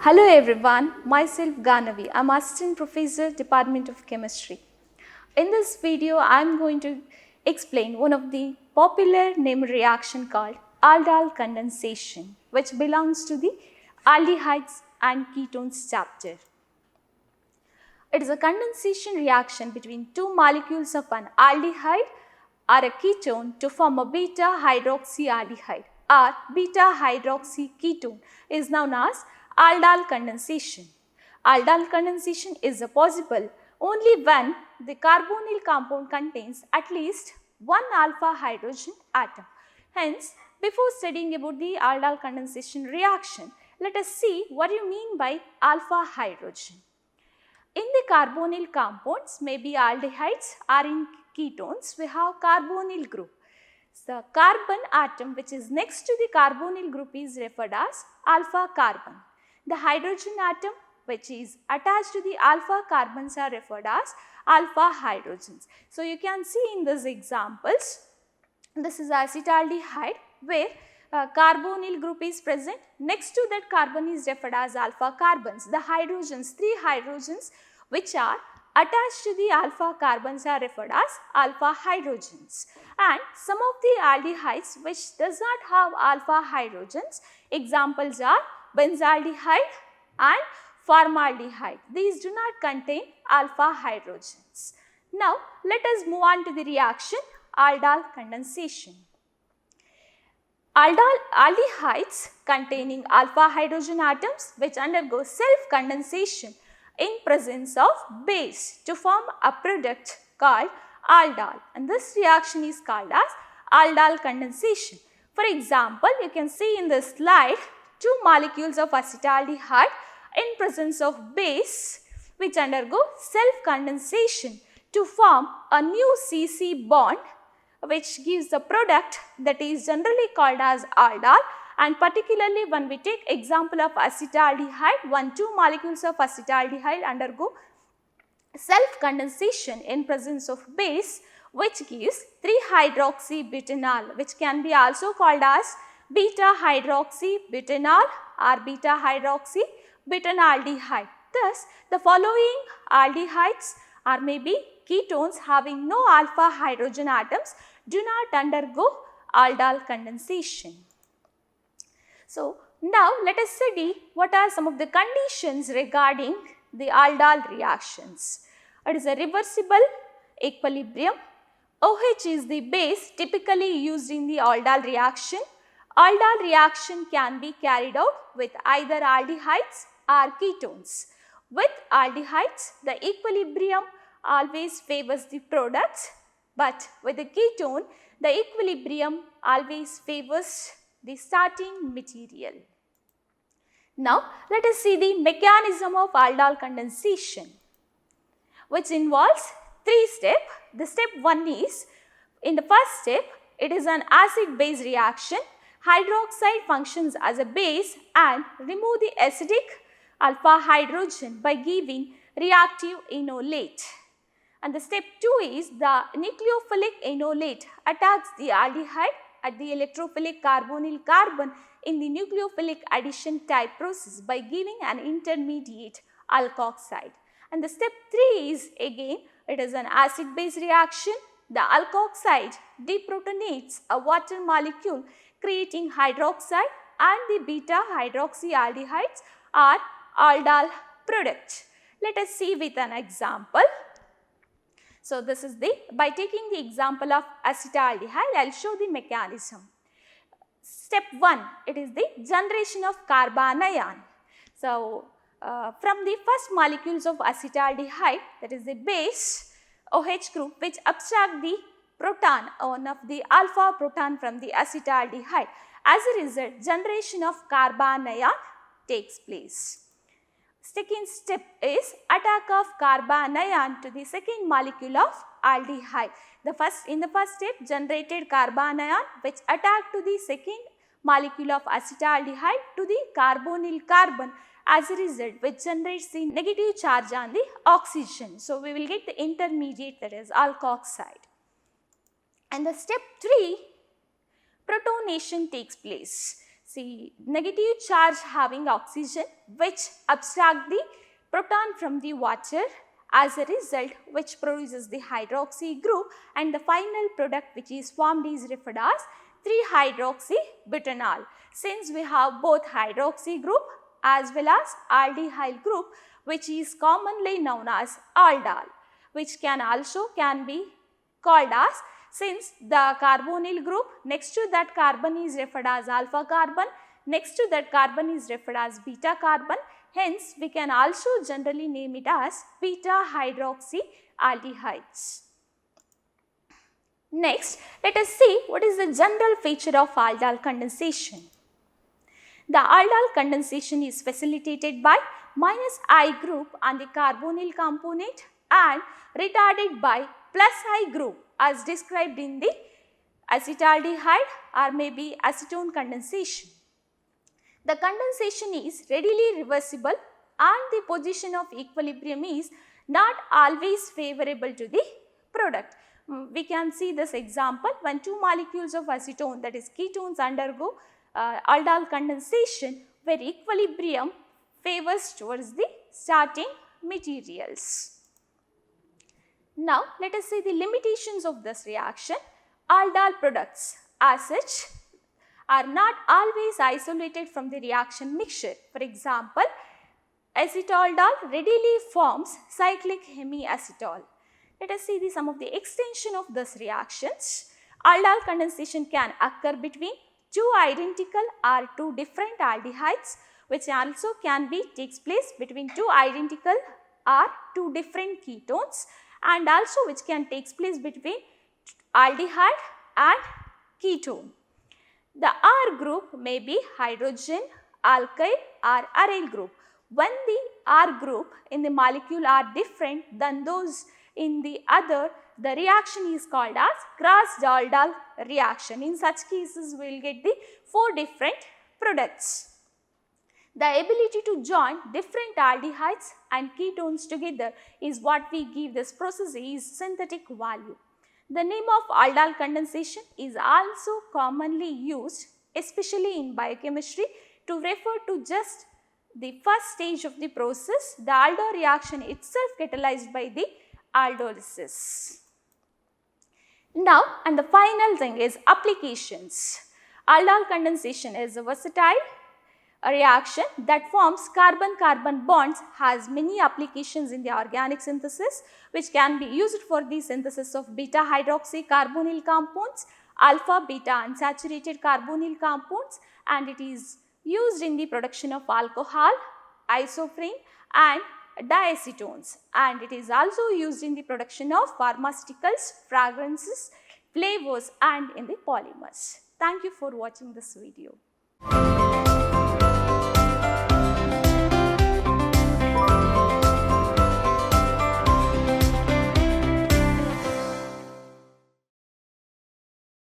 Hello everyone, myself Ganavi. I am Assistant Professor, Department of Chemistry. In this video, I am going to explain one of the popular named reaction called Aldol condensation, which belongs to the aldehydes and ketones chapter. It is a condensation reaction between two molecules of an aldehyde or a ketone to form a beta hydroxyaldehyde or beta hydroxyketone is known as Aldol condensation. Aldol condensation is possible only when the carbonyl compound contains at least one alpha hydrogen atom. Hence, before studying about the Aldol condensation reaction, let us see what you mean by alpha hydrogen. In the carbonyl compounds, maybe aldehydes or in ketones, we have carbonyl group. The carbon atom which is next to the carbonyl group is referred as alpha carbon. The hydrogen atom which is attached to the alpha carbons are referred as alpha hydrogens. So, you can see in these examples, this is acetaldehyde where carbonyl group is present. Next to that carbon is referred as alpha carbons. The hydrogens, three hydrogens which are attached to the alpha carbons are referred as alpha hydrogens. And some of the aldehydes which does not have alpha hydrogens, examples are benzaldehyde and formaldehyde. These do not contain alpha hydrogens. Now, let us move on to the reaction Aldol condensation. Aldehydes containing alpha hydrogen atoms which undergo self-condensation in presence of base to form a product called aldol, and this reaction is called as aldol condensation. For example, you can see in this slide two molecules of acetaldehyde in presence of base which undergo self-condensation to form a new CC bond which gives the product that is generally called as aldol, and particularly when we take example of acetaldehyde, two molecules of acetaldehyde undergo self-condensation in presence of base which gives 3-hydroxybutanol, which can be also called as beta hydroxybutanol or beta hydroxybutanaldehyde. Thus, the following aldehydes or maybe ketones having no alpha hydrogen atoms do not undergo aldol condensation. So, now let us study what are some of the conditions regarding the aldol reactions. It is a reversible equilibrium. OH is the base typically used in the aldol reaction. Aldol reaction can be carried out with either aldehydes or ketones. With aldehydes, the equilibrium always favors the products, but with the ketone, the equilibrium always favors the starting material. Now, let us see the mechanism of aldol condensation, which involves three steps. The step 1 is, in the first step, it is an acid-base reaction. Hydroxide functions as a base and remove the acidic alpha hydrogen by giving reactive enolate. And the step 2 is the nucleophilic enolate attacks the aldehyde at the electrophilic carbonyl carbon in the nucleophilic addition type process by giving an intermediate alkoxide. And the step 3 is again, it is an acid-base reaction. The alkoxide deprotonates a water molecule creating hydroxide and the beta hydroxyaldehydes are aldol product. Let us see with an example. So, this is by taking the example of acetaldehyde, I will show the mechanism. Step 1, it is the generation of carbanion. So, from the first molecules of acetaldehyde, that is the base OH group which abstract the proton, one of the alpha proton from the acetaldehyde. As a result, generation of carbanion takes place. Second step is attack of carbanion to the second molecule of aldehyde. In the first step, generated carbanion which attack to the second molecule of acetaldehyde to the carbonyl carbon. As a result, which generates the negative charge on the oxygen. So, we will get the intermediate, that is alkoxide. And the step 3, protonation takes place. See, negative charge having oxygen which abstract the proton from the water, as a result which produces the hydroxy group, and the final product which is formed is referred as 3-hydroxybutanol. Since we have both hydroxy group as well as aldehyde group, which is commonly known as aldol, which can be called as, since the carbonyl group next to that carbon is referred as alpha carbon, next to that carbon is referred as beta carbon, hence we can also generally name it as beta hydroxyaldehydes. Next, let us see what is the general feature of aldol condensation. The aldol condensation is facilitated by -I group on the carbonyl component and retarded by +I group as described in the acetaldehyde or maybe acetone condensation. The condensation is readily reversible and the position of equilibrium is not always favorable to the product. We can see this example when two molecules of acetone, that is ketones, undergo aldol condensation where equilibrium favors towards the starting materials. Now, let us see the limitations of this reaction. Aldol products as such are not always isolated from the reaction mixture. For example, acetaldol readily forms cyclic hemiacetol. Let us see some of the extension of this reactions. Aldol condensation can occur between two identical or two different aldehydes, which also can be takes place between two identical or two different ketones, and also which can takes place between aldehyde and ketone. The R group may be hydrogen, alkyl or aryl group. When the R group in the molecule are different than those in the other, the reaction is called as cross-Aldol reaction. In such cases, we will get the 4 different products. The ability to join different aldehydes and ketones together is what we give this process is synthetic value. The name of aldol condensation is also commonly used, especially in biochemistry, to refer to just the first stage of the process, the aldol reaction itself catalyzed by the aldolysis. Now, and the final thing is applications. Aldol condensation is a versatile reaction that forms carbon-carbon bonds, has many applications in the organic synthesis, which can be used for the synthesis of beta-hydroxy carbonyl compounds, alpha-beta unsaturated carbonyl compounds, and it is used in the production of alcohol, isoprene and diacetones, and it is also used in the production of pharmaceuticals, fragrances, flavors and in the polymers. Thank you for watching this video.